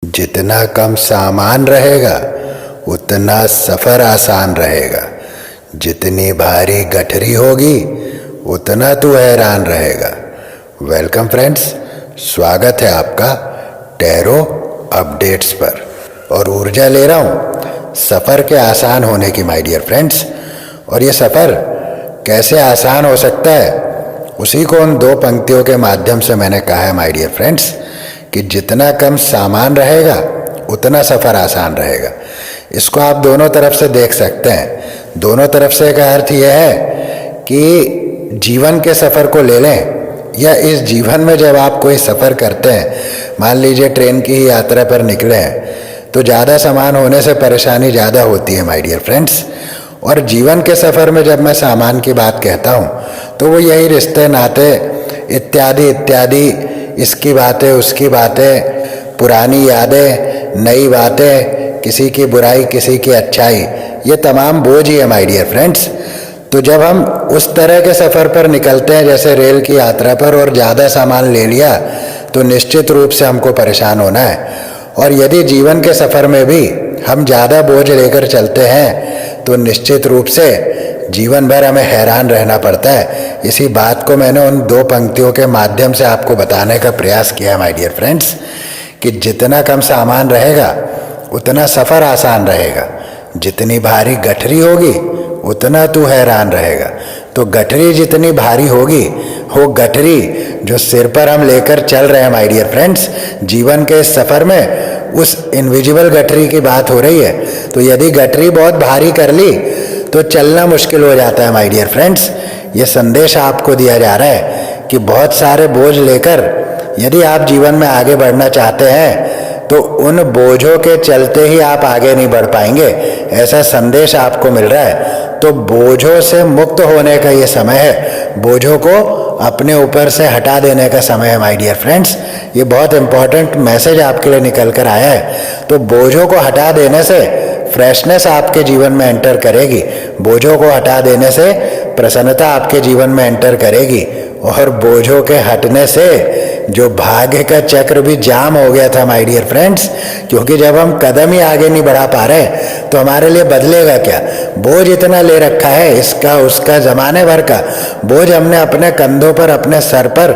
जितना कम सामान रहेगा उतना सफ़र आसान रहेगा। जितनी भारी गठरी होगी उतना तू हैरान रहेगा। वेलकम फ्रेंड्स, स्वागत है आपका टैरो अपडेट्स पर और ऊर्जा ले रहा हूँ सफ़र के आसान होने की माय डियर फ्रेंड्स। और ये सफ़र कैसे आसान हो सकता है उसी को उन दो पंक्तियों के माध्यम से मैंने कहा है माय डियर फ्रेंड्स कि जितना कम सामान रहेगा उतना सफ़र आसान रहेगा। इसको आप दोनों तरफ से देख सकते हैं। दोनों तरफ से का अर्थ यह है कि जीवन के सफ़र को ले लें या इस जीवन में जब आप कोई सफ़र करते हैं, मान लीजिए ट्रेन की ही यात्रा पर निकले हैं तो ज़्यादा सामान होने से परेशानी ज़्यादा होती है माय डियर फ्रेंड्स। और जीवन के सफ़र में जब मैं सामान की बात कहता हूँ तो वो यही रिश्ते नाते इत्यादि इत्यादि, इसकी बातें उसकी बातें, पुरानी यादें नई बातें, किसी की बुराई किसी की अच्छाई, ये तमाम बोझ ही है माय डियर फ्रेंड्स। तो जब हम उस तरह के सफ़र पर निकलते हैं जैसे रेल की यात्रा पर और ज़्यादा सामान ले लिया तो निश्चित रूप से हमको परेशान होना है। और यदि जीवन के सफ़र में भी हम ज़्यादा बोझ लेकर चलते हैं तो निश्चित रूप से जीवन भर हमें हैरान रहना पड़ता है। इसी बात को मैंने उन दो पंक्तियों के माध्यम से आपको बताने का प्रयास किया माय डियर फ्रेंड्स कि जितना कम सामान रहेगा उतना सफ़र आसान रहेगा। जितनी भारी गठरी होगी उतना तू हैरान रहेगा। तो गठरी जितनी भारी होगी वो गठरी जो सिर पर हम लेकर चल रहे हैं माय डियर फ्रेंड्स, जीवन के इस सफ़र में उस इनविजिबल गठरी की बात हो रही है। तो यदि गठरी बहुत भारी कर ली तो चलना मुश्किल हो जाता है माय डियर फ्रेंड्स। ये संदेश आपको दिया जा रहा है कि बहुत सारे बोझ लेकर यदि आप जीवन में आगे बढ़ना चाहते हैं तो उन बोझों के चलते ही आप आगे नहीं बढ़ पाएंगे, ऐसा संदेश आपको मिल रहा है। तो बोझों से मुक्त होने का ये समय है, बोझों को अपने ऊपर से हटा देने का समय है माय डियर फ्रेंड्स। ये बहुत इंपॉर्टेंट मैसेज आपके लिए निकल कर आया है। तो बोझों को हटा देने से फ्रेशनेस आपके जीवन में एंटर करेगी, बोझों को हटा देने से प्रसन्नता आपके जीवन में एंटर करेगी। और बोझों के हटने से जो भाग्य का चक्र भी जाम हो गया था माय डियर फ्रेंड्स, क्योंकि जब हम कदम ही आगे नहीं बढ़ा पा रहे तो हमारे लिए बदलेगा क्या। बोझ इतना ले रखा है, इसका उसका ज़माने भर का बोझ हमने अपने कंधों पर, अपने सर पर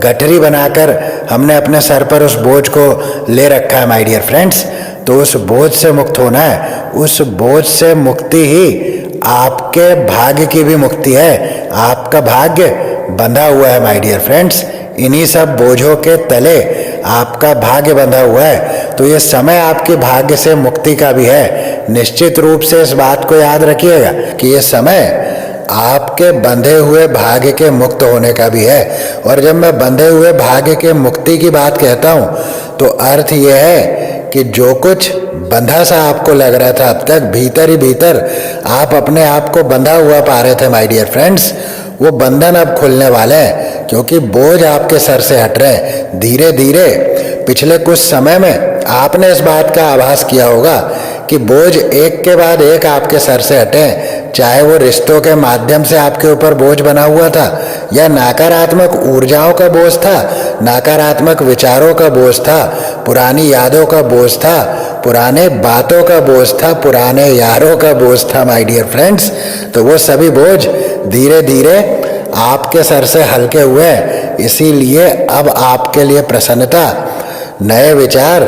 गठरी बनाकर हमने अपने सर पर उस बोझ को ले रखा है माय डियर फ्रेंड्स। तो उस बोझ से मुक्त होना है। उस बोझ से मुक्ति ही आपके भाग्य की भी मुक्ति है। आपका भाग्य बंधा हुआ है माय डियर फ्रेंड्स, इन्हीं सब बोझों के तले आपका भाग्य बंधा हुआ है। तो ये समय आपके भाग्य से मुक्ति का भी है। निश्चित रूप से इस बात को याद रखिएगा कि ये समय आपके बंधे हुए भाग्य के मुक्त होने का भी है। और जब मैं बंधे हुए भाग्य के मुक्ति की बात कहता हूँ तो अर्थ ये है कि जो कुछ बंधा सा आपको लग रहा था अब तक, भीतर ही भीतर आप अपने आप को बंधा हुआ पा रहे थे माय डियर फ्रेंड्स, वो बंधन अब खुलने वाले हैं क्योंकि बोझ आपके सर से हट रहे हैं धीरे धीरे। पिछले कुछ समय में आपने इस बात का आभास किया होगा कि बोझ एक के बाद एक आपके सर से हटे, चाहे वो रिश्तों के माध्यम से आपके ऊपर बोझ बना हुआ था या नकारात्मक ऊर्जाओं का बोझ था, नकारात्मक विचारों का बोझ था, पुरानी यादों का बोझ था, पुराने बातों का बोझ था, पुराने यारों का बोझ था माय डियर फ्रेंड्स। तो वो सभी बोझ धीरे धीरे आपके सर से हल्के हुए। इसीलिए अब आपके लिए प्रसन्नता, नए विचार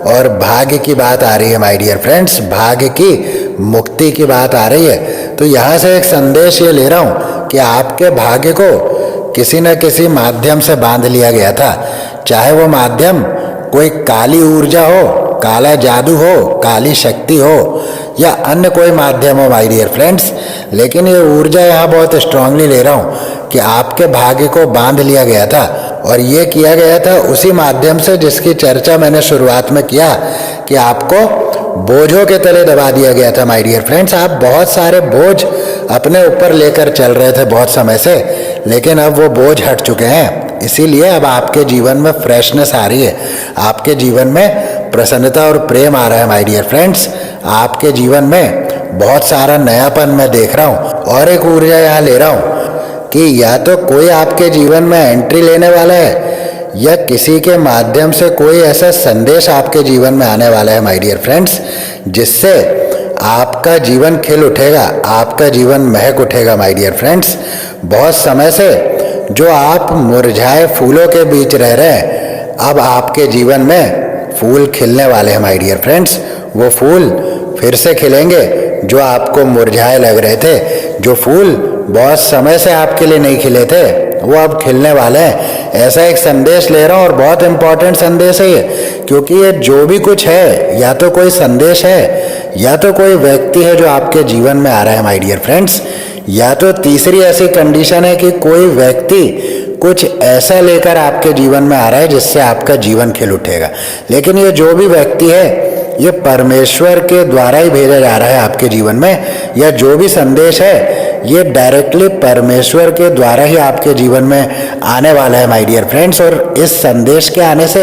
और भाग्य की बात आ रही है माय डियर फ्रेंड्स, भाग्य की मुक्ति की बात आ रही है। तो यहाँ से एक संदेश ये ले रहा हूँ कि आपके भाग्य को किसी न किसी माध्यम से बांध लिया गया था, चाहे वो माध्यम कोई काली ऊर्जा हो, काला जादू हो, काली शक्ति हो या अन्य कोई माध्यम हो माय डियर फ्रेंड्स। लेकिन ये ऊर्जा यहाँ बहुत स्ट्रांगली ले रहा हूँ कि आपके भाग्य को बांध लिया गया था और ये किया गया था उसी माध्यम से जिसकी चर्चा मैंने शुरुआत में किया कि आपको बोझों के तले दबा दिया गया था माय डियर फ्रेंड्स। आप बहुत सारे बोझ अपने ऊपर लेकर चल रहे थे बहुत समय से, लेकिन अब वो बोझ हट चुके हैं। इसीलिए अब आपके जीवन में फ्रेशनेस आ रही है, आपके जीवन में प्रसन्नता और प्रेम आ रहा है माय डियर फ्रेंड्स। आपके जीवन में बहुत सारा नयापन मैं देख रहा हूँ। और एक ऊर्जा यहाँ ले रहा हूँ कि या तो कोई आपके जीवन में एंट्री लेने वाला है या किसी के माध्यम से कोई ऐसा संदेश आपके जीवन में आने वाला है माय डियर फ्रेंड्स, जिससे आपका जीवन खिल उठेगा, आपका जीवन महक उठेगा माय डियर फ्रेंड्स। बहुत समय से जो आप मुरझाए फूलों के बीच रह रहे हैं, अब आपके जीवन में फूल खिलने वाले हैं माय डियर फ्रेंड्स। वो फूल फिर से खिलेंगे जो आपको मुरझाए लग रहे थे। जो फूल बहुत समय से आपके लिए नहीं खिले थे, वो अब खिलने वाले हैं। ऐसा एक संदेश ले रहा हूँ और बहुत इंपॉर्टेंट संदेश है ये, क्योंकि ये जो भी कुछ है, या तो कोई संदेश है, या तो कोई व्यक्ति है जो आपके जीवन में आ रहा है माय डियर फ्रेंड्स, या तो तीसरी ऐसी कंडीशन है कि कोई व्यक्ति कुछ ऐसा लेकर आपके जीवन में आ रहा है जिससे आपका जीवन खिल उठेगा। लेकिन ये जो भी व्यक्ति है, ये परमेश्वर के द्वारा ही भेजा जा रहा है आपके जीवन में, या जो भी संदेश है ये डायरेक्टली परमेश्वर के द्वारा ही आपके जीवन में आने वाला है माय डियर फ्रेंड्स। और इस संदेश के आने से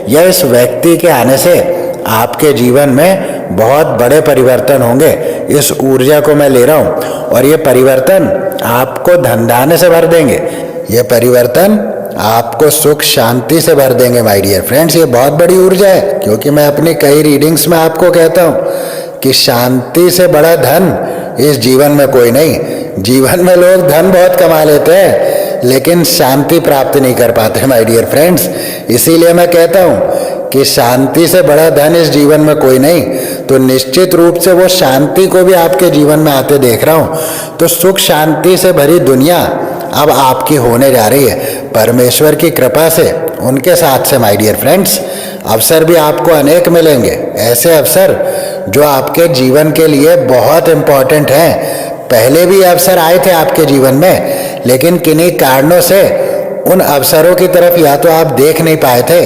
या इस व्यक्ति के आने से आपके जीवन में बहुत बड़े परिवर्तन होंगे। इस ऊर्जा को मैं ले रहा हूँ और ये परिवर्तन आपको धन-धान्य से भर देंगे, ये परिवर्तन आपको सुख शांति से भर देंगे माय डियर फ्रेंड्स। ये बहुत बड़ी ऊर्जा है, क्योंकि मैं अपनी कई रीडिंग्स में आपको कहता हूँ कि शांति से बड़ा धन इस जीवन में कोई नहीं। जीवन में लोग धन बहुत कमा लेते हैं, लेकिन शांति प्राप्त नहीं कर पाते माय डियर फ्रेंड्स। इसीलिए मैं कहता हूँ कि शांति से बड़ा धन इस जीवन में कोई नहीं। तो निश्चित रूप से वो शांति को भी आपके जीवन में आते देख रहा हूँ। तो सुख शांति से भरी दुनिया अब आपकी होने जा रही है परमेश्वर की कृपा से, उनके साथ से माय डियर फ्रेंड्स। अवसर भी आपको अनेक मिलेंगे, ऐसे अवसर जो आपके जीवन के लिए बहुत इम्पोर्टेंट हैं। पहले भी अवसर आए थे आपके जीवन में, लेकिन किन्हीं कारणों से उन अवसरों की तरफ या तो आप देख नहीं पाए थे,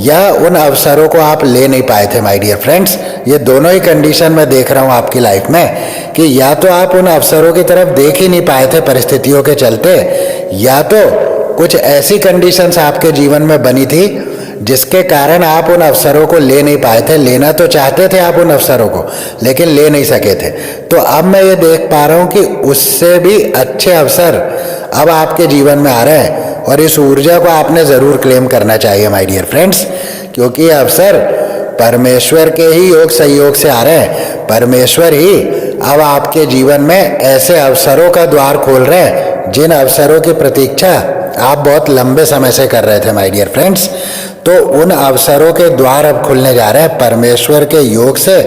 या उन अवसरों को आप ले नहीं पाए थे माय डियर फ्रेंड्स। ये दोनों ही कंडीशन मैं देख रहा हूँ आपकी लाइफ में, कि या तो आप उन अवसरों की तरफ देख ही नहीं पाए थे परिस्थितियों के चलते, या तो कुछ ऐसी कंडीशंस आपके जीवन में बनी थी जिसके कारण आप उन अवसरों को ले नहीं पाए थे। लेना तो चाहते थे आप उन अवसरों को, लेकिन ले नहीं सके थे। तो अब मैं ये देख पा रहा हूँ कि उससे भी अच्छे अवसर अब आपके जीवन में आ रहे हैं, और इस ऊर्जा को आपने जरूर क्लेम करना चाहिए माय डियर फ्रेंड्स, क्योंकि ये अवसर परमेश्वर के ही योग सहयोग से आ रहे हैं। परमेश्वर ही अब आपके जीवन में ऐसे अवसरों का द्वार खोल रहे हैं जिन अवसरों की प्रतीक्षा आप बहुत लंबे समय से कर रहे थे माय डियर फ्रेंड्स। तो उन अवसरों के द्वार अब खुलने जा रहे हैं परमेश्वर के योग से,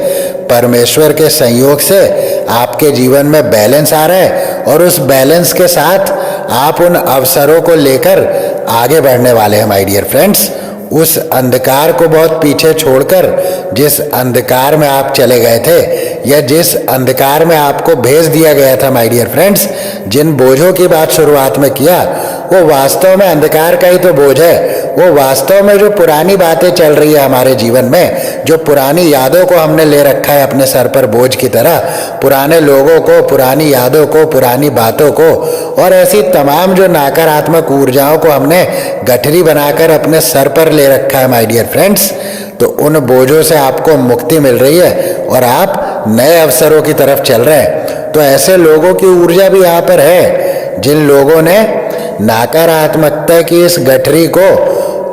परमेश्वर के संयोग से। आपके जीवन में बैलेंस आ रहा है, और उस बैलेंस के साथ आप उन अवसरों को लेकर आगे बढ़ने वाले हैं माय डियर फ्रेंड्स। उस अंधकार को बहुत पीछे छोड़कर जिस अंधकार में आप चले गए थे, या जिस अंधकार में आपको भेज दिया गया था माय डियर फ्रेंड्स, जिन बोझों की बात शुरुआत में किया, वो वास्तव में अंधकार का ही तो बोझ है। वो वास्तव में जो पुरानी बातें चल रही है हमारे जीवन में, जो पुरानी यादों को हमने ले रखा है अपने सर पर बोझ की तरह, पुराने लोगों को, पुरानी यादों को, पुरानी बातों को, और ऐसी तमाम जो नकारात्मक ऊर्जाओं को हमने गठरी बनाकर अपने सर पर ले रखा है माय डियर फ्रेंड्स। तो उन बोझों से आपको मुक्ति मिल रही है और आप नए अवसरों की तरफ चल रहे हैं। तो ऐसे लोगों की ऊर्जा भी यहाँ पर है जिन लोगों ने नकारात्मकता की इस गठरी को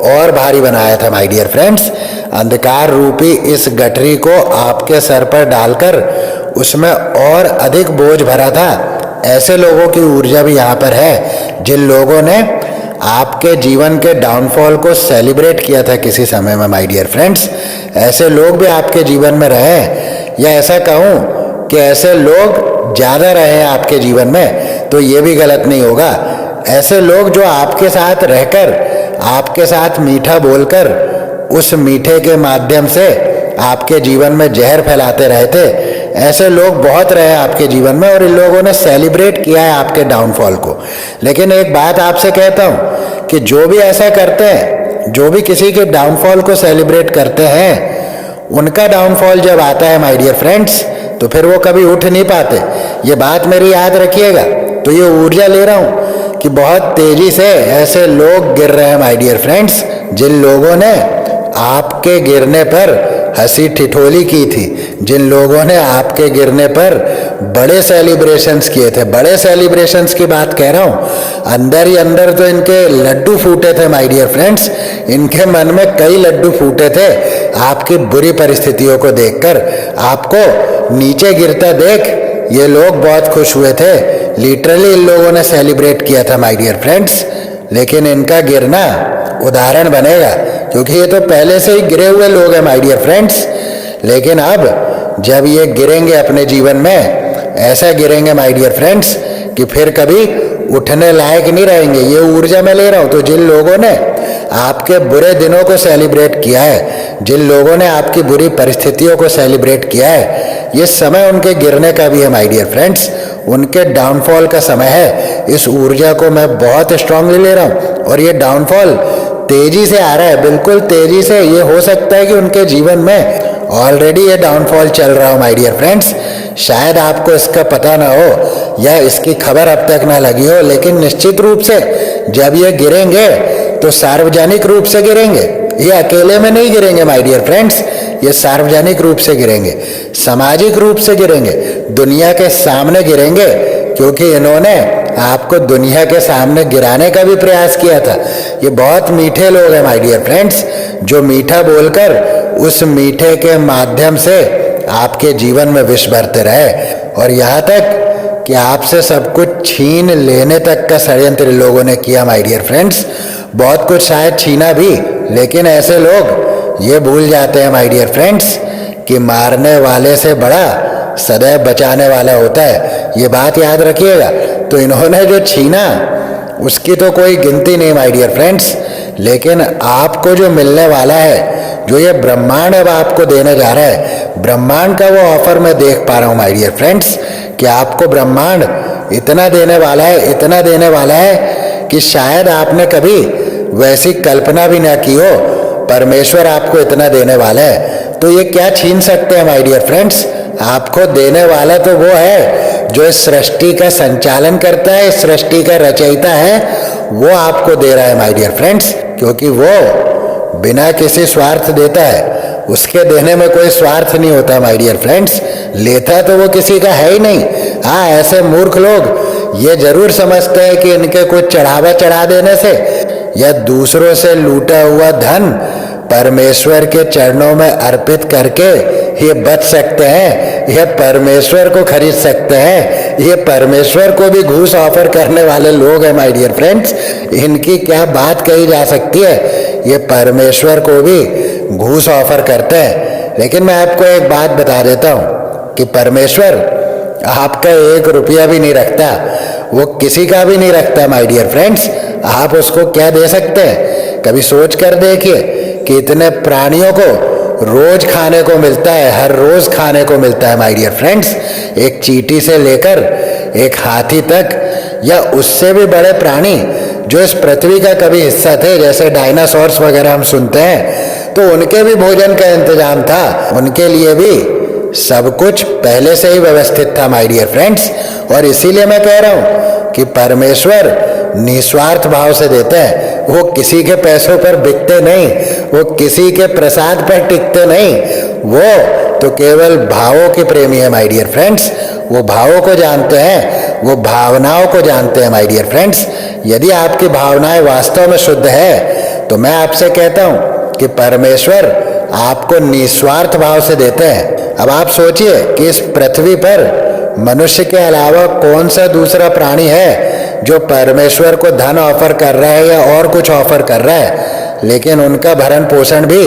और भारी बनाया था माय डियर फ्रेंड्स। अंधकार रूपी इस गठरी को आपके सर पर डालकर उसमें और अधिक बोझ भरा था। ऐसे लोगों की ऊर्जा भी यहाँ पर है जिन लोगों ने आपके जीवन के डाउनफॉल को सेलिब्रेट किया था किसी समय में माय डियर फ्रेंड्स। ऐसे लोग भी आपके जीवन में रहे, या ऐसा कहूँ कि ऐसे लोग ज़्यादा रहे हैं आपके जीवन में, तो ये भी गलत नहीं होगा। ऐसे लोग जो आपके साथ रहकर, आपके साथ मीठा बोलकर, उस मीठे के माध्यम से आपके जीवन में जहर फैलाते रहे थे, ऐसे लोग बहुत रहे आपके जीवन में, और इन लोगों ने सेलिब्रेट किया है आपके डाउनफॉल को। लेकिन एक बात आपसे कहता हूँ कि जो भी ऐसा करते हैं, जो भी किसी के डाउनफॉल को सेलिब्रेट करते हैं, उनका डाउनफॉल जब आता है माय डियर फ्रेंड्स, तो फिर वो कभी उठ नहीं पाते। ये बात मेरी याद रखिएगा। तो ये ऊर्जा ले रहा हूँ कि बहुत तेजी से ऐसे लोग गिर रहे हैं माय डियर फ्रेंड्स, जिन लोगों ने आपके गिरने पर हंसी ठिठोली की थी, जिन लोगों ने आपके गिरने पर बड़े सेलिब्रेशंस किए थे। बड़े सेलिब्रेशंस की बात कह रहा हूँ, अंदर ही अंदर तो इनके लड्डू फूटे थे माय डियर फ्रेंड्स। इनके मन में कई लड्डू फूटे थे आपकी बुरी परिस्थितियों को देखकर। आपको नीचे गिरता देख ये लोग बहुत खुश हुए थे। लिटरली इन लोगों ने सेलिब्रेट किया था माय डियर फ्रेंड्स। लेकिन इनका गिरना उदाहरण बनेगा, क्योंकि ये तो पहले से ही गिरे हुए लोग हैं माय डियर फ्रेंड्स। लेकिन अब जब ये गिरेंगे अपने जीवन में, ऐसा गिरेंगे माय डियर फ्रेंड्स कि फिर कभी उठने लायक नहीं रहेंगे। ये ऊर्जा मैं ले रहा हूँ। तो जिन लोगों ने आपके बुरे दिनों को सेलिब्रेट किया है, जिन लोगों ने आपकी बुरी परिस्थितियों को सेलिब्रेट किया है, ये समय उनके गिरने का भी है माय डियर फ्रेंड्स। उनके डाउनफॉल का समय है। इस ऊर्जा को मैं बहुत स्ट्रांगली ले रहा हूँ और ये डाउनफॉल तेजी से आ रहा है, बिल्कुल तेजी से। ये हो सकता है कि उनके जीवन में ऑलरेडी ये डाउनफॉल चल रहा हो माय डियर फ्रेंड्स। शायद आपको इसका पता ना हो या इसकी खबर अब तक ना लगी हो, लेकिन निश्चित रूप से जब ये गिरेंगे तो सार्वजनिक रूप से गिरेंगे। ये अकेले में नहीं गिरेंगे माय डियर फ्रेंड्स, ये सार्वजनिक रूप से गिरेंगे, सामाजिक रूप से गिरेंगे, दुनिया के सामने गिरेंगे, क्योंकि इन्होंने आपको दुनिया के सामने गिराने का भी प्रयास किया था। ये बहुत मीठे लोग हैं माय डियर फ्रेंड्स, जो मीठा बोलकर उस मीठे के माध्यम से आपके जीवन में विष भरते रहे और यहाँ तक कि आपसे सब कुछ छीन लेने तक का षड्यंत्र लोगों ने किया माय डियर फ्रेंड्स। बहुत कुछ शायद छीना भी, लेकिन ऐसे लोग ये भूल जाते हैं माय डियर फ्रेंड्स कि मारने वाले से बड़ा सदैव बचाने वाला होता है। ये बात याद रखिएगा। तो इन्होंने जो छीना उसकी तो कोई गिनती नहीं माय डियर फ्रेंड्स, लेकिन आपको जो मिलने वाला है, जो ये ब्रह्मांड अब आपको देने जा रहा है, ब्रह्मांड का वो ऑफर मैं देख पा रहा हूँ माय डियर फ्रेंड्स कि आपको ब्रह्मांड इतना देने वाला है, इतना देने वाला है कि शायद आपने कभी वैसी कल्पना भी ना की हो। परमेश्वर आपको इतना देने वाला है, तो ये क्या छीन सकते हैं माय डियर फ्रेंड्स। आपको देने वाला तो वो है जो इस सृष्टि का संचालन करता है, इस सृष्टि का रचयिता है, वो आपको दे रहा है माय डियर फ्रेंड्स, क्योंकि वो बिना किसी स्वार्थ देता है। उसके देने में कोई स्वार्थ नहीं होता माय डियर फ्रेंड्स। लेता तो वो किसी का है ही नहीं। हाँ, ऐसे मूर्ख लोग ये जरूर समझते हैं कि इनके कुछ चढ़ावा चढ़ा देने से या दूसरों से लूटा हुआ धन परमेश्वर के चरणों में अर्पित करके ये बच सकते हैं, ये परमेश्वर को खरीद सकते हैं। ये परमेश्वर को भी घूस ऑफर करने वाले लोग हैं माय डियर फ्रेंड्स। इनकी क्या बात कही जा सकती है, ये परमेश्वर को भी घूस ऑफर करते हैं। लेकिन मैं आपको एक बात बता देता हूँ कि परमेश्वर आपका 1 रुपया भी नहीं रखता, वो किसी का भी नहीं रखता माय डियर फ्रेंड्स। आप उसको क्या दे सकते हैं, कभी सोच कर देखिए कि इतने प्राणियों को रोज खाने को मिलता है, हर रोज खाने को मिलता है माय डियर फ्रेंड्स। एक चींटी से लेकर एक हाथी तक या उससे भी बड़े प्राणी जो इस पृथ्वी का कभी हिस्सा थे, जैसे डायनासोर्स वगैरह हम सुनते हैं, तो उनके भी भोजन का इंतजाम था, उनके लिए भी सब कुछ पहले से ही व्यवस्थित था माय डियर फ्रेंड्स। और इसीलिए मैं कह रहा हूं कि परमेश्वर निस्वार्थ भाव से देते हैं। वो किसी के पैसों पर बिकते नहीं, वो किसी के प्रसाद पर टिकते नहीं, वो तो केवल भावों के प्रेमी है माय डियर फ्रेंड्स। वो भावों को जानते हैं, वो भावनाओं को जानते हैं माय डियर फ्रेंड्स। यदि आपकी भावनाएं वास्तव में शुद्ध है तो मैं आपसे कहता हूं कि परमेश्वर आपको निस्वार्थ भाव से देते हैं। अब आप सोचिए कि इस पृथ्वी पर मनुष्य के अलावा कौन सा दूसरा प्राणी है जो परमेश्वर को धन ऑफर कर रहा है या और कुछ ऑफर कर रहा है, लेकिन उनका भरण पोषण भी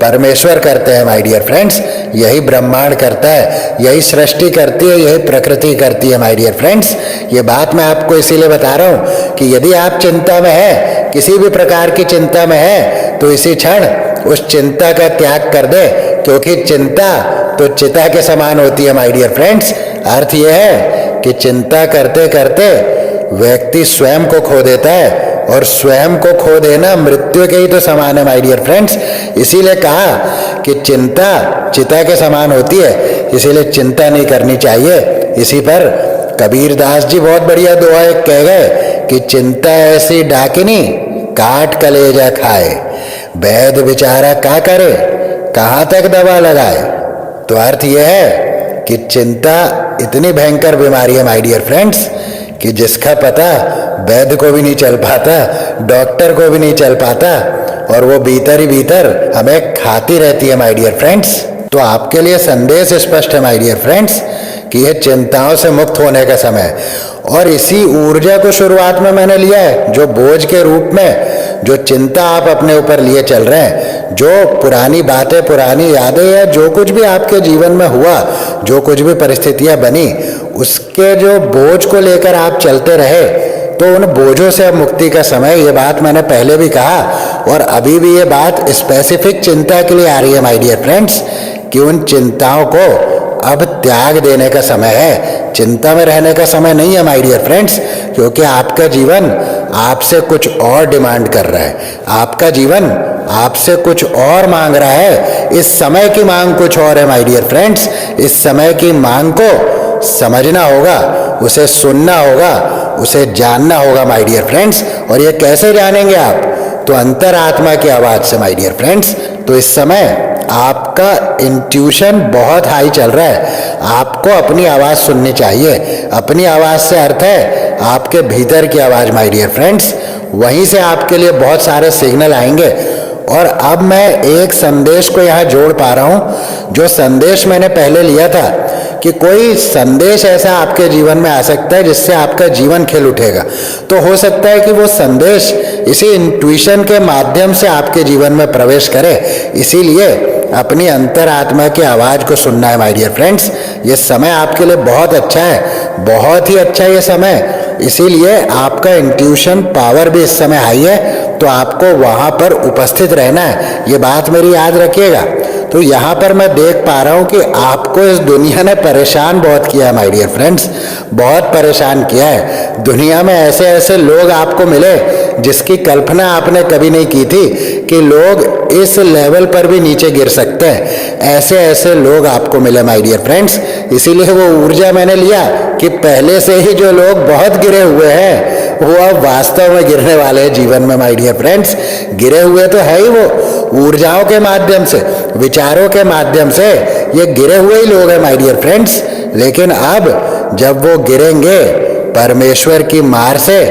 परमेश्वर करते हैं माय डियर फ्रेंड्स। यही ब्रह्मांड करता है, यही सृष्टि करती है, यही प्रकृति करती है माय डियर फ्रेंड्स। ये बात मैं आपको इसीलिए बता रहा हूँ कि यदि आप चिंता में है, किसी भी प्रकार की चिंता में है, तो इसी क्षण उस चिंता का त्याग कर दे, क्योंकि चिंता तो चिता के समान होती है माय डियर फ्रेंड्स। अर्थ यह है कि चिंता करते करते व्यक्ति स्वयं को खो देता है, और स्वयं को खो देना मृत्यु के ही तो समान है माय डियर फ्रेंड्स। इसीलिए कहा कि चिंता चिता के समान होती है, इसीलिए चिंता नहीं करनी चाहिए। इसी पर कबीर दास जी बहुत बढ़िया दुआ कह गए कि चिंता ऐसी डाकिनी काट कलेजा खाए, वैद्य बेचारा क्या करे, कहाँ तक दवा लगाए। तो अर्थ यह है कि चिंता इतनी भयंकर बीमारी है माय डियर फ्रेंड्स कि जिसका पता वैद्य को भी नहीं चल पाता, डॉक्टर को भी नहीं चल पाता, और वो भीतर ही भीतर हमें खाती रहती है माय डियर फ्रेंड्स। तो आपके लिए संदेश स्पष्ट है माय डियर फ्रेंड्स कि यह चिंताओं से मुक्त होने का समय है। और इसी ऊर्जा को शुरुआत में मैंने लिया है, जो बोझ के रूप में जो चिंता आप अपने ऊपर लिए चल रहे हैं, जो पुरानी बातें, पुरानी यादें, या जो कुछ भी आपके जीवन में हुआ, जो कुछ भी परिस्थितियां बनी, उसके जो बोझ को लेकर आप चलते रहे, तो उन बोझों से अब मुक्ति का समय। ये बात मैंने पहले भी कहा और अभी भी ये बात स्पेसिफिक चिंता के लिए आ रही है माय डियर फ्रेंड्स कि उन चिंताओं को अब त्याग देने का समय है। चिंता में रहने का समय नहीं है माय डियर फ्रेंड्स, क्योंकि आपका जीवन आपसे कुछ और डिमांड कर रहा है, आपका जीवन आपसे कुछ और मांग रहा है। इस समय की मांग कुछ और है माय डियर फ्रेंड्स। इस समय की मांग को समझना होगा, उसे सुनना होगा, उसे जानना होगा माय डियर फ्रेंड्स। और ये कैसे जानेंगे आप? तो अंतरात्मा की आवाज से माय डियर फ्रेंड्स। तो इस समय आपका इंट्यूशन बहुत हाई चल रहा है, आपको अपनी आवाज सुननी चाहिए। अपनी आवाज से अर्थ है आपके भीतर की आवाज माय डियर फ्रेंड्स। वहीं से आपके लिए बहुत सारे सिग्नल आएंगे। और अब मैं एक संदेश को यहाँ जोड़ पा रहा हूँ, जो संदेश मैंने पहले लिया था कि कोई संदेश ऐसा आपके जीवन में आ सकता है जिससे आपका जीवन खिल उठेगा। तो हो सकता है कि वो संदेश इसी इंट्यूशन के माध्यम से आपके जीवन में प्रवेश करे। इसीलिए अपनी अंतरात्मा की आवाज को सुनना है माय डियर फ्रेंड्स। ये समय आपके लिए बहुत अच्छा है, बहुत ही अच्छा ये समय। इसीलिए आपका इंट्यूशन पावर भी इस समय हाई है, तो आपको वहां पर उपस्थित रहना है। ये बात मेरी याद रखिएगा। तो यहाँ पर मैं देख पा रहा हूँ कि आपको इस दुनिया ने परेशान बहुत किया है माय डियर फ्रेंड्स, बहुत परेशान किया है। दुनिया में ऐसे ऐसे लोग आपको मिले जिसकी कल्पना आपने कभी नहीं की थी कि लोग इस लेवल पर भी नीचे गिर सकते हैं। ऐसे ऐसे लोग आपको मिले माय डियर फ्रेंड्स। इसीलिए वो ऊर्जा मैंने लिया कि पहले से ही जो लोग बहुत गिरे हुए हैं वो अब वास्तव में गिरने वाले हैं जीवन में माय डियर फ्रेंड्स। गिरे हुए तो है ही वो, ऊर्जाओं के माध्यम से, विचारों के माध्यम से ये गिरे हुए ही लोग हैं माय डियर फ्रेंड्स। लेकिन अब जब वो गिरेंगे परमेश्वर की मार से,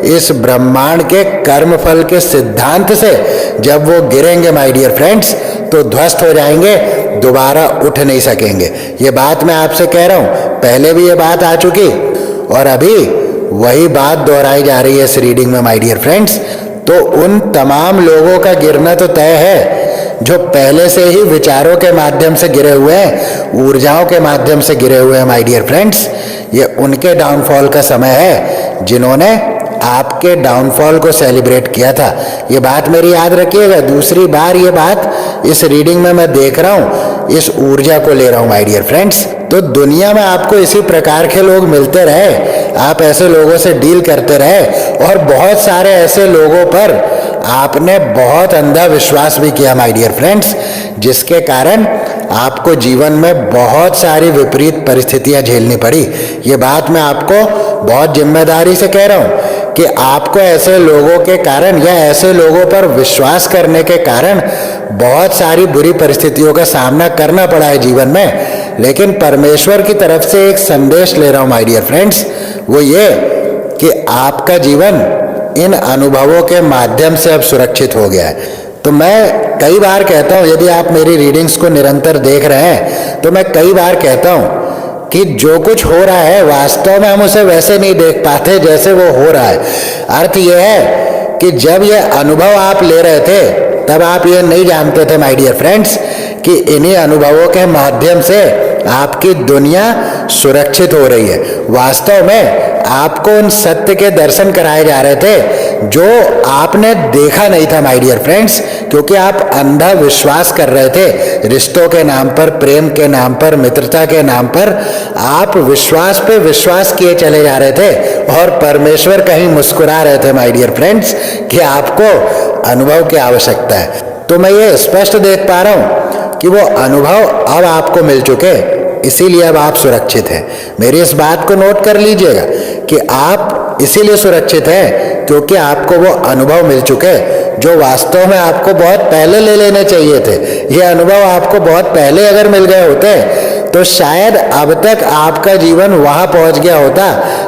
इस ब्रह्मांड के कर्म फल के सिद्धांत से जब वो गिरेंगे माय डियर फ्रेंड्स, तो ध्वस्त हो जाएंगे, दोबारा उठ नहीं सकेंगे। ये बात मैं आपसे कह रहा हूं, पहले भी ये बात आ चुकी और अभी वही बात दोहराई जा रही है इस रीडिंग में माय डियर फ्रेंड्स। तो उन तमाम लोगों का गिरना तो तय है जो पहले से ही विचारों के माध्यम से गिरे हुए हैं, ऊर्जाओं के माध्यम से गिरे हुए हैं माय डियर फ्रेंड्स। ये उनके डाउनफॉल का समय है जिन्होंने आपके डाउनफॉल को सेलिब्रेट किया था। ये बात मेरी याद रखिएगा। दूसरी बार ये बात इस रीडिंग में मैं देख रहा हूँ, इस ऊर्जा को ले रहा हूँ माय डियर फ्रेंड्स। तो दुनिया में आपको इसी प्रकार के लोग मिलते रहे, आप ऐसे लोगों से डील करते रहे, और बहुत सारे ऐसे लोगों पर आपने बहुत अंधा विश्वास भी किया माय डियर फ्रेंड्स, जिसके कारण आपको जीवन में बहुत सारी विपरीत परिस्थितियां झेलनी पड़ी। ये बात मैं आपको बहुत जिम्मेदारी से कह रहा हूं कि आपको ऐसे लोगों के कारण या ऐसे लोगों पर विश्वास करने के कारण बहुत सारी बुरी परिस्थितियों का सामना करना पड़ा है जीवन में। लेकिन परमेश्वर की तरफ से एक संदेश ले रहा हूं माय डियर फ्रेंड्स, वो ये कि आपका जीवन इन अनुभवों के माध्यम से अब सुरक्षित हो गया है। तो मैं कई बार कहता हूं, यदि आप मेरी रीडिंग्स को निरंतर देख रहे हैं तो मैं कई बार कहता हूं कि जो कुछ हो रहा है वास्तव में हम उसे वैसे नहीं देख पाते जैसे वो हो रहा है। अर्थ यह है कि जब यह अनुभव आप ले रहे थे तब आप ये नहीं जानते थे माय डियर फ्रेंड्स कि इन्हीं अनुभवों के माध्यम से आपकी दुनिया सुरक्षित हो रही है। वास्तव में आपको उन सत्य के दर्शन कराए जा रहे थे जो आपने देखा नहीं था माय डियर फ्रेंड्स, क्योंकि आप अंधा विश्वास कर रहे थे। रिश्तों के नाम पर, प्रेम के नाम पर, मित्रता के नाम पर आप विश्वास पे विश्वास किए चले जा रहे थे और परमेश्वर कहीं मुस्कुरा रहे थे माय डियर फ्रेंड्स कि आपको अनुभव की आवश्यकता है। तो मैं ये स्पष्ट देख पा रहा हूं कि वो अनुभव अब आपको मिल चुके, इसीलिए अब आप सुरक्षित हैं। मेरी इस बात को नोट कर लीजिएगा कि आप इसीलिए सुरक्षित हैं क्योंकि आपको वो अनुभव मिल चुके जो वास्तव में आपको बहुत पहले ले लेने चाहिए थे। ये अनुभव आपको बहुत पहले अगर मिल गए होते तो शायद अब तक आपका जीवन वहां पहुंच गया होता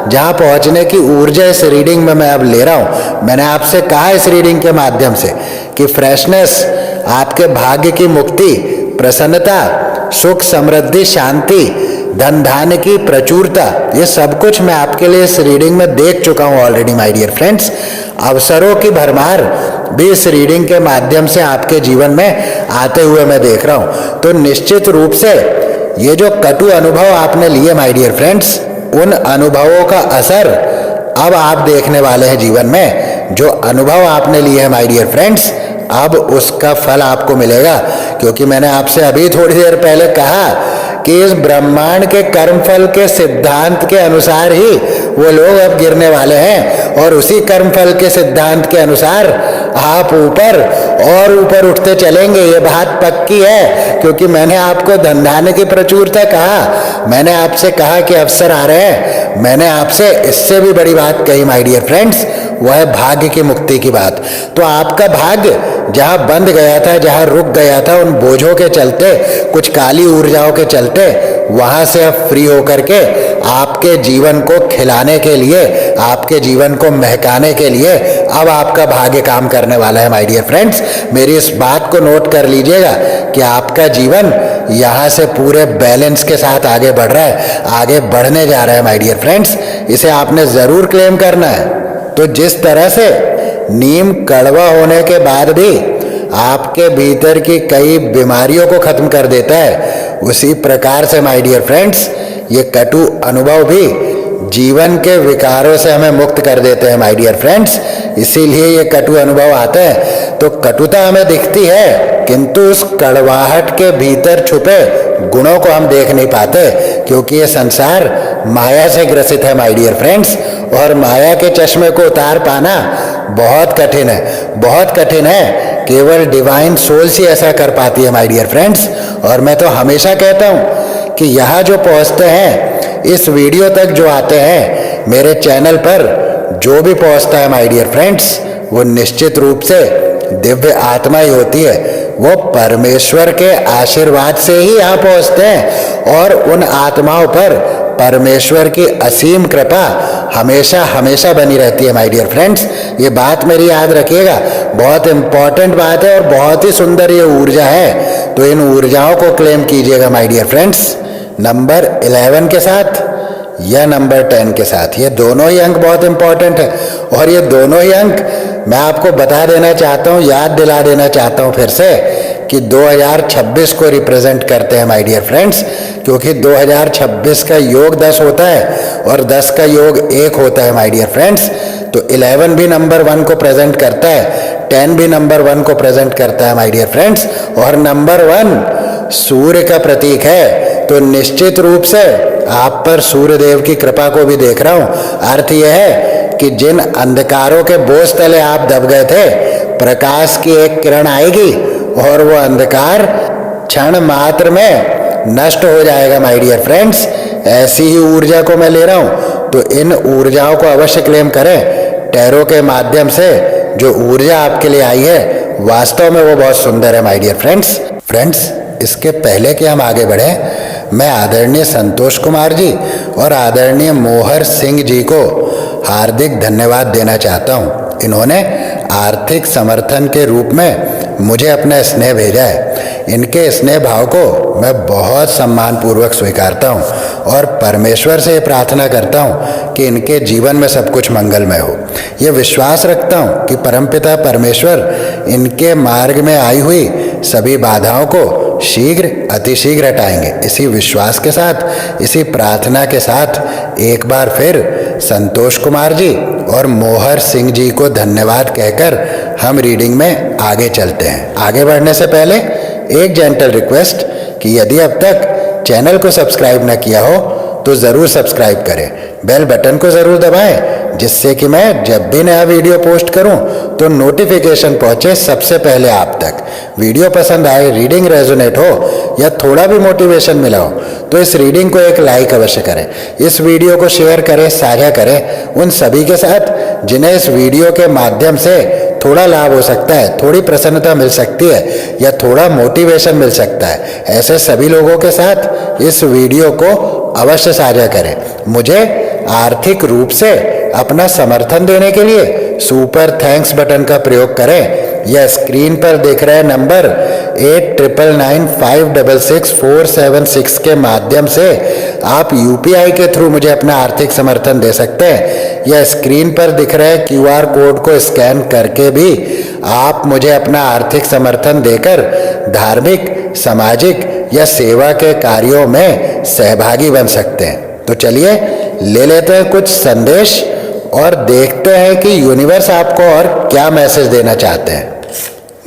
जहां पहुंचने की ऊर्जा इस रीडिंग में मैं अब ले रहा हूं। मैंने आपसे कहा इस रीडिंग के माध्यम से कि फ्रेशनेस, आपके भाग्य की मुक्ति, प्रसन्नता, सुख, समृद्धि, शांति, धन धान्य की प्रचुरता, ये सब कुछ मैं आपके लिए इस रीडिंग में देख चुका हूं ऑलरेडी माय डियर फ्रेंड्स। अवसरों की भरमार भी इस रीडिंग के माध्यम से आपके जीवन में आते हुए मैं देख रहा हूं। तो निश्चित रूप से ये जो कटु अनुभव आपने लिए माय डियर फ्रेंड्स, उन अनुभवों का असर अब आप देखने वाले हैं जीवन में। जो अनुभव आपने लिए हैं माय डियर फ्रेंड्स, अब उसका फल आपको मिलेगा, क्योंकि मैंने आपसे अभी थोड़ी देर पहले कहा कि इस ब्रह्मांड के कर्मफल के सिद्धांत के अनुसार ही वो लोग अब गिरने वाले हैं, और उसी कर्मफल के सिद्धांत के अनुसार आप ऊपर और ऊपर उठते चलेंगे। ये बात पक्की है, क्योंकि मैंने आपको धन धान्य की प्रचुरता कहा, मैंने आपसे कहा कि अवसर आ रहे हैं, मैंने आपसे इससे भी बड़ी बात कही माय डियर फ्रेंड्स, वह है भाग्य की मुक्ति की बात। तो आपका भाग्य जहां बंद गया था, जहां रुक गया था उन बोझों के चलते, कुछ काली ऊर्जाओं के चलते, वहां से अब फ्री होकर के आपके जीवन को खिलाने के लिए, आपके जीवन को महकाने के लिए अब आपका भाग्य काम करने वाला है माय डियर फ्रेंड्स। मेरी इस बात को नोट कर लीजिएगा कि आपका जीवन यहां से पूरे बैलेंस के साथ आगे बढ़ रहा है, आगे बढ़ने जा रहा है माय डियर फ्रेंड्स। इसे आपने जरूर क्लेम करना है। तो जिस तरह से नीम कड़वा होने के बाद भी आपके भीतर की कई बीमारियों को खत्म कर देता है, उसी प्रकार से माय डियर फ्रेंड्स ये कटु अनुभव भी जीवन के विकारों से हमें मुक्त कर देते हैं माय डियर फ्रेंड्स। इसीलिए ये कटु अनुभव आते हैं। तो कटुता हमें दिखती है, किंतु उस कड़वाहट के भीतर छुपे गुणों को हम देख नहीं पाते, क्योंकि ये संसार माया से ग्रसित है माय डियर फ्रेंड्स, और माया के चश्मे को उतार पाना बहुत कठिन है, बहुत कठिन है। केवल डिवाइन सोल ही ऐसा कर पाती है माय डियर फ्रेंड्स। और मैं तो हमेशा कहता हूं कि यहाँ जो पहुंचते हैं, इस वीडियो तक जो आते हैं, मेरे चैनल पर जो भी पहुंचता है माय डियर फ्रेंड्स, वो निश्चित रूप से दिव्य आत्मा ही होती है। वो परमेश्वर के आशीर्वाद से ही यहाँ पहुंचते हैं, और उन आत्माओं पर परमेश्वर की असीम कृपा हमेशा हमेशा बनी रहती है माय डियर फ्रेंड्स। ये बात मेरी याद रखिएगा, बहुत इंपॉर्टेंट बात है, और बहुत ही सुंदर ये ऊर्जा है। तो इन ऊर्जाओं को क्लेम कीजिएगा माय डियर फ्रेंड्स, नंबर 11 के साथ या नंबर 10 के साथ। ये दोनों ही अंक बहुत इंपॉर्टेंट है, और ये दोनों ही अंक मैं आपको बता देना चाहता हूँ, याद दिला देना चाहता हूँ फिर से, कि 2026 को रिप्रेजेंट करते हैं माय डियर फ्रेंड्स। क्योंकि 2026 का योग 10 होता है, और 10 का योग 1 होता है माय डियर फ्रेंड्स। तो 11 भी नंबर 1 को प्रेजेंट करता है, 10 भी नंबर 1 को प्रेजेंट करता है माय डियर फ्रेंड्स, और नंबर 1 सूर्य का प्रतीक है। तो निश्चित रूप से आप पर सूर्य देव की कृपा को भी देख रहा हूं। अर्थ यह है कि जिन अंधकारों के बोझ तले आप दब गए थे, प्रकाश की एक किरण आएगी और वो अंधकार क्षण मात्र में नष्ट हो जाएगा माय डियर फ्रेंड्स। ऐसी ही ऊर्जा को मैं ले रहा हूं, तो इन ऊर्जाओं को अवश्य क्लेम करें। टैरो के माध्यम से जो ऊर्जा आपके लिए आई है, वास्तव में वो बहुत सुंदर है माय डियर फ्रेंड्स। इसके पहले कि हम आगे बढ़े, मैं आदरणीय संतोष कुमार जी और आदरणीय मोहर सिंह जी को हार्दिक धन्यवाद देना चाहता हूं। इन्होंने आर्थिक समर्थन के रूप में मुझे अपना स्नेह भेजा है। इनके स्नेह भाव को मैं बहुत सम्मानपूर्वक स्वीकारता हूँ, और परमेश्वर से प्रार्थना करता हूँ कि इनके जीवन में सब कुछ मंगलमय हो। ये विश्वास रखता हूँ कि परमपिता परमेश्वर इनके मार्ग में आई हुई सभी बाधाओं को शीघ्र अतिशीघ्र हटाएंगे। इसी विश्वास के साथ, इसी प्रार्थना के साथ एक बार फिर संतोष कुमार जी और मोहर सिंह जी को धन्यवाद कहकर हम रीडिंग में आगे चलते हैं। आगे बढ़ने से पहले एक जेंटल रिक्वेस्ट कि यदि अब तक चैनल को सब्सक्राइब न किया हो तो ज़रूर सब्सक्राइब करें, बेल बटन को ज़रूर दबाएं, जिससे कि मैं जब भी नया वीडियो पोस्ट करूं तो नोटिफिकेशन पहुंचे सबसे पहले आप तक। वीडियो पसंद आए, रीडिंग रेजोनेट हो या थोड़ा भी मोटिवेशन मिला हो तो इस रीडिंग को एक लाइक अवश्य करें। इस वीडियो को शेयर करें, साझा करें उन सभी के साथ जिन्हें इस वीडियो के माध्यम से थोड़ा लाभ हो सकता है, थोड़ी प्रसन्नता मिल सकती है या थोड़ा मोटिवेशन मिल सकता है। ऐसे सभी लोगों के साथ इस वीडियो को अवश्य साझा करें। मुझे आर्थिक रूप से अपना समर्थन देने के लिए सुपर थैंक्स बटन का प्रयोग करें या स्क्रीन पर दिख रहे नंबर 8999566476 के माध्यम से आप UPI के थ्रू मुझे अपना आर्थिक समर्थन दे सकते हैं या स्क्रीन पर दिख रहे QR कोड को स्कैन करके भी आप मुझे अपना आर्थिक समर्थन देकर धार्मिक, सामाजिक या सेवा के कार्यों में सहभागी बन सकते हैं। तो चलिए ले लेते हैं कुछ संदेश और देखते हैं कि यूनिवर्स आपको और क्या मैसेज देना चाहते हैं।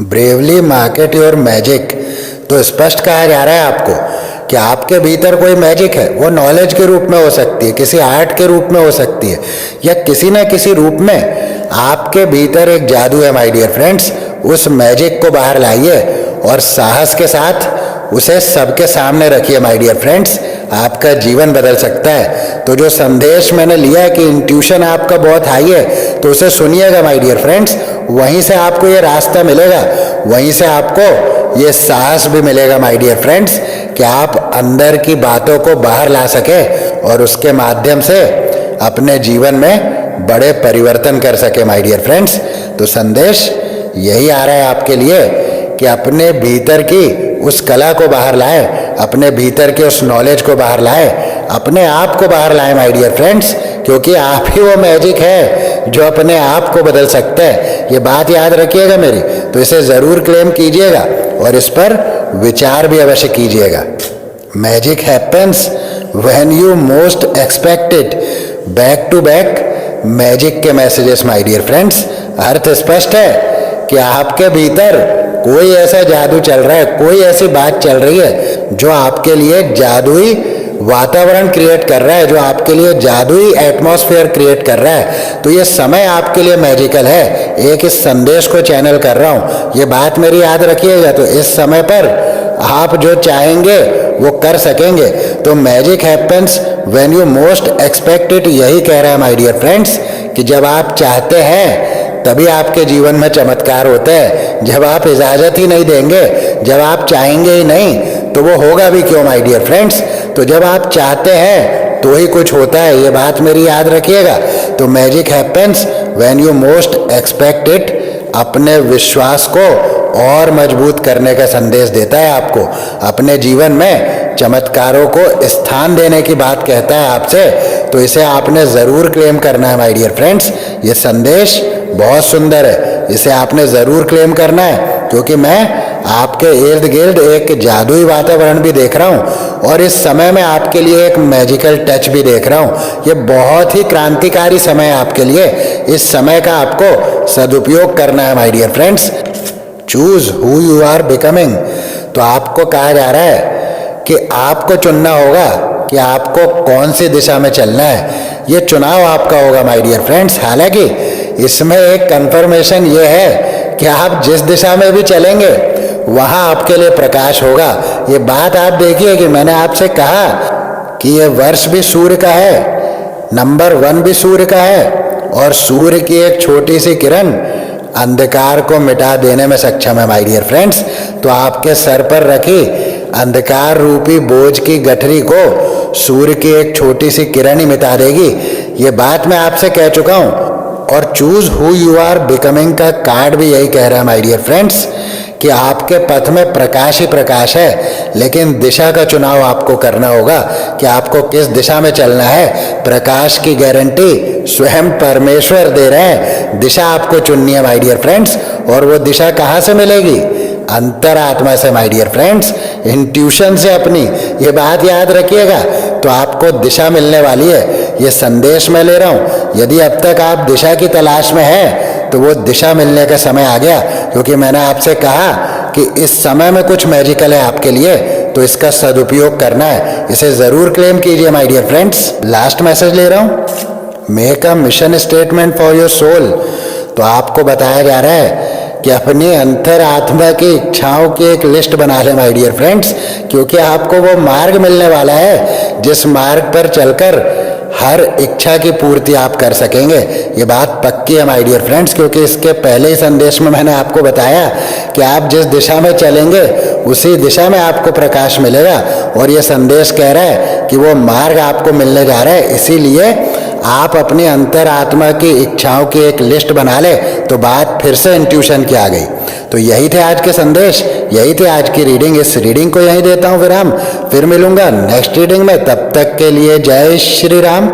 Bravely market your magic. तो स्पष्ट कहा जा रहा है आपको कि आपके भीतर कोई मैजिक है। वो नॉलेज के रूप में हो सकती है, किसी आर्ट के रूप में हो सकती है, या किसी न किसी रूप में आपके भीतर एक जादू है माय डियर फ्रेंड्स। उस मैजिक को बाहर लाइए और साहस के साथ उसे सबके सामने रखिए माय डियर फ्रेंड्स। आपका जीवन बदल सकता है। तो जो संदेश मैंने लिया है कि इंट्यूशन आपका बहुत हाई है, तो उसे सुनिएगा माय डियर फ्रेंड्स। वहीं से आपको ये रास्ता मिलेगा, वहीं से आपको ये साहस भी मिलेगा माय डियर फ्रेंड्स कि आप अंदर की बातों को बाहर ला सके और उसके माध्यम से अपने जीवन में बड़े परिवर्तन कर सके माय डियर फ्रेंड्स। तो संदेश यही आ रहा है आपके लिए कि अपने भीतर की उस कला को बाहर लाएं, अपने भीतर के उस नॉलेज को बाहर लाएं, अपने आप को बाहर लाएं माय डियर फ्रेंड्स, क्योंकि आप ही वो मैजिक है जो अपने आप को बदल सकता है। ये बात याद रखिएगा मेरी। तो इसे ज़रूर क्लेम कीजिएगा और इस पर विचार भी अवश्य कीजिएगा। Magic happens when you most expect it. Back to back magic के मैसेजेस माय डियर फ्रेंड्स। अर्थ स्पष्ट है कि आपके भीतर कोई ऐसा जादू चल रहा है, कोई ऐसी बात चल रही है जो आपके लिए जादुई वातावरण क्रिएट कर रहा है, जो आपके लिए जादुई एटमॉस्फेयर क्रिएट कर रहा है। तो ये समय आपके लिए मैजिकल है। एक इस संदेश को चैनल कर रहा हूँ, ये बात मेरी याद रखिएगा। तो इस समय पर आप जो चाहेंगे वो कर सकेंगे। तो magic happens when you most expect it, यही कह रहा है माय डियर फ्रेंड्स कि जब आप चाहते हैं तभी आपके जीवन में चमत्कार होता है। जब आप इजाज़त ही नहीं देंगे, जब आप चाहेंगे ही नहीं, तो वो होगा भी क्यों माय डियर फ्रेंड्स। तो जब आप चाहते हैं तो ही कुछ होता है, ये बात मेरी याद रखिएगा। तो magic happens when you most expect it अपने विश्वास को और मजबूत करने का संदेश देता है आपको। अपने जीवन में चमत्कारों को स्थान देने की बात कहता है आपसे। तो इसे आपने ज़रूर क्लेम करना है माय डियर फ्रेंड्स। ये संदेश बहुत सुंदर है, इसे आपने ज़रूर क्लेम करना है, क्योंकि मैं आपके इर्द गिर्द एक जादुई वातावरण भी देख रहा हूँ और इस समय में आपके लिए एक मैजिकल टच भी देख रहा हूँ। ये बहुत ही क्रांतिकारी समय है आपके लिए। इस समय का आपको सदुपयोग करना है my dear friends. Choose who you are becoming. तो आपको कहा जा रहा है कि आपको चुनना होगा कि आपको कौन सी दिशा में चलना है। ये चुनाव आपका होगा माय डियर फ्रेंड्स। हालांकि इसमें एक कंफर्मेशन ये है कि आप जिस दिशा में भी चलेंगे वहाँ आपके लिए प्रकाश होगा। ये बात आप देखिए कि मैंने आपसे कहा कि ये वर्ष भी सूर्य का है, नंबर 1 भी सूर्य का है, और सूर्य की एक छोटी सी किरण अंधकार को मिटा देने में सक्षम है माय डियर फ्रेंड्स। तो आपके सर पर रखी अंधकार रूपी बोझ की गठरी को सूर्य की एक छोटी सी किरण ही मिटा देगी। ये बात मैं आपसे कह चुका हूँ। और choose who you are becoming का कार्ड भी यही कह रहा है माय डियर फ्रेंड्स कि आपके पथ में प्रकाश ही प्रकाश है, लेकिन दिशा का चुनाव आपको करना होगा कि आपको किस दिशा में चलना है। प्रकाश की गारंटी स्वयं परमेश्वर दे रहे हैं। दिशा आपको चुननी है माय डियर फ्रेंड्स। और वो दिशा कहाँ से मिलेगी? अंतरात्मा से माय डियर फ्रेंड्स, इंट्यूशन से अपनी। ये बात याद रखिएगा। तो आपको दिशा मिलने वाली है, ये संदेश मैं ले रहा हूँ। यदि अब तक आप दिशा की तलाश में हैं तो वो दिशा मिलने का समय आ गया, क्योंकि मैंने आपसे कहा कि इस समय में कुछ मैजिकल है आपके लिए, तो इसका सदुपयोग करना है। इसे ज़रूर क्लेम कीजिए my dear friends. Last message ले रहा हूँ, make a mission statement for your soul. तो आपको बताया जा रहा है कि अपनी अंतरात्मा की इच्छाओं की एक लिस्ट बना लें माय डियर फ्रेंड्स, क्योंकि आपको वो मार्ग मिलने वाला है जिस मार्ग पर चलकर हर इच्छा की पूर्ति आप कर सकेंगे। ये बात पक्की है माय डियर फ्रेंड्स, क्योंकि इसके पहले ही संदेश में मैंने आपको बताया कि आप जिस दिशा में चलेंगे उसी दिशा में आपको प्रकाश मिलेगा। और ये संदेश कह रहा है कि वो मार्ग आपको मिलने जा रहा है। इसीलिए आप अपनी अंतरात्मा की इच्छाओं की एक लिस्ट बना ले, तो बात फिर से इंट्यूशन की आ गई। तो यही थे आज के संदेश, यही थे आज की रीडिंग। इस रीडिंग को यहीं देता हूं फिर मिलूंगा नेक्स्ट रीडिंग में। तब तक के लिए जय श्री राम।